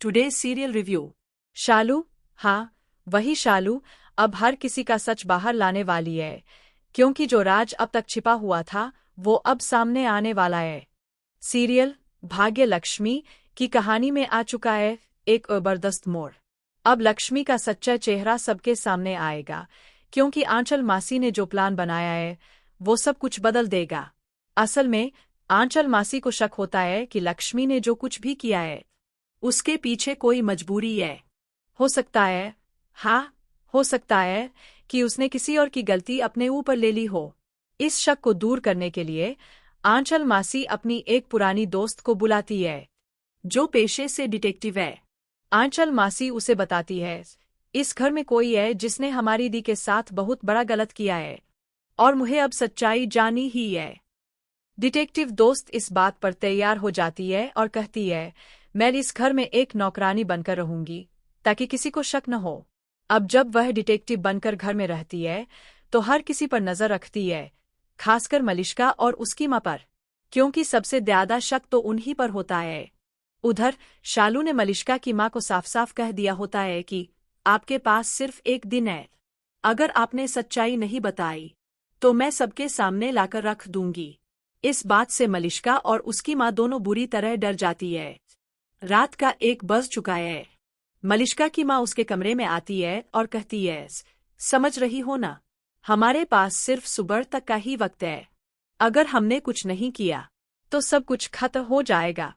Today serial review. शालू, हाँ वही शालू, अब हर किसी का सच बाहर लाने वाली है, क्योंकि जो राज अब तक छिपा हुआ था वो अब सामने आने वाला है। सीरियल भाग्य लक्ष्मी की कहानी में आ चुका है एक जबरदस्त मोड़। अब लक्ष्मी का सच्चा चेहरा सबके सामने आएगा, क्योंकि आंचल मासी ने जो प्लान बनाया है वो सब कुछ बदल देगा। असल में आंचल मासी को शक होता है कि लक्ष्मी ने जो कुछ भी किया है उसके पीछे कोई मजबूरी है। हो सकता है, हाँ, हो सकता है कि उसने किसी और की गलती अपने ऊपर ले ली हो। इस शक को दूर करने के लिए आंचल मासी अपनी एक पुरानी दोस्त को बुलाती है, जो पेशे से डिटेक्टिव है। आंचल मासी उसे बताती है, इस घर में कोई है जिसने हमारी दी के साथ बहुत बड़ा गलत किया है, और मुझे अब सच्चाई जाननी ही है। डिटेक्टिव दोस्त इस बात पर तैयार हो जाती है और कहती है, मैं इस घर में एक नौकरानी बनकर रहूंगी, ताकि किसी को शक न हो। अब जब वह डिटेक्टिव बनकर घर में रहती है तो हर किसी पर नजर रखती है, खासकर मलिष्का और उसकी मां पर, क्योंकि सबसे ज्यादा शक तो उन्हीं पर होता है। उधर शालू ने मलिष्का की मां को साफ साफ कह दिया होता है कि आपके पास सिर्फ एक दिन है, अगर आपने सच्चाई नहीं बताई तो मैं सबके सामने लाकर रख दूंगी। इस बात से मलिष्का और उसकी मां दोनों बुरी तरह डर जाती है। रात का 1 बज चुका है। मलिष्का की मां उसके कमरे में आती है और कहती है, समझ रही हो ना, हमारे पास सिर्फ सुबह तक का ही वक्त है, अगर हमने कुछ नहीं किया तो सब कुछ खत्म हो जाएगा।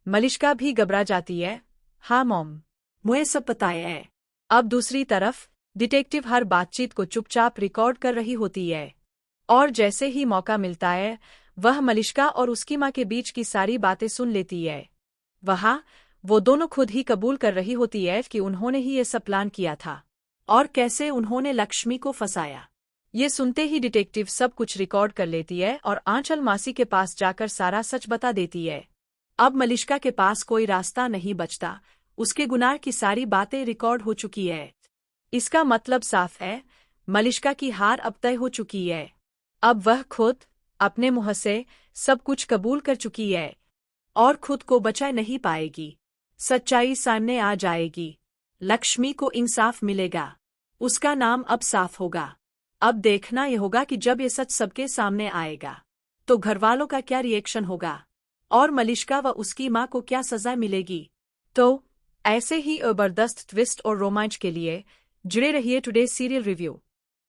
मलिष्का भी घबरा जाती है, हाँ मॉम, मुझे सब पता है। अब दूसरी तरफ डिटेक्टिव हर बातचीत को चुपचाप रिकॉर्ड कर रही होती है, और जैसे ही मौका मिलता है वह मलिष्का और उसकी मां के बीच की सारी बातें सुन लेती है। वहाँ वो दोनों खुद ही कबूल कर रही होती है कि उन्होंने ही ये सब प्लान किया था, और कैसे उन्होंने लक्ष्मी को फंसाया। ये सुनते ही डिटेक्टिव सब कुछ रिकॉर्ड कर लेती है और आंचल मासी के पास जाकर सारा सच बता देती है। अब मलिष्का के पास कोई रास्ता नहीं बचता, उसके गुनाह की सारी बातें रिकॉर्ड हो चुकी है। इसका मतलब साफ है, मलिष्का की हार अब तय हो चुकी है। अब वह खुद अपने मुंह से सब कुछ कबूल कर चुकी है और खुद को बचा नहीं पाएगी। सच्चाई सामने आ जाएगी, लक्ष्मी को इंसाफ मिलेगा, उसका नाम अब साफ होगा। अब देखना यह होगा कि जब ये सच सबके सामने आएगा तो घरवालों का क्या रिएक्शन होगा, और मलिष्का व उसकी मां को क्या सजा मिलेगी। तो ऐसे ही जबरदस्त ट्विस्ट और रोमांच के लिए जुड़े रहिए टुडे सीरियल रिव्यू।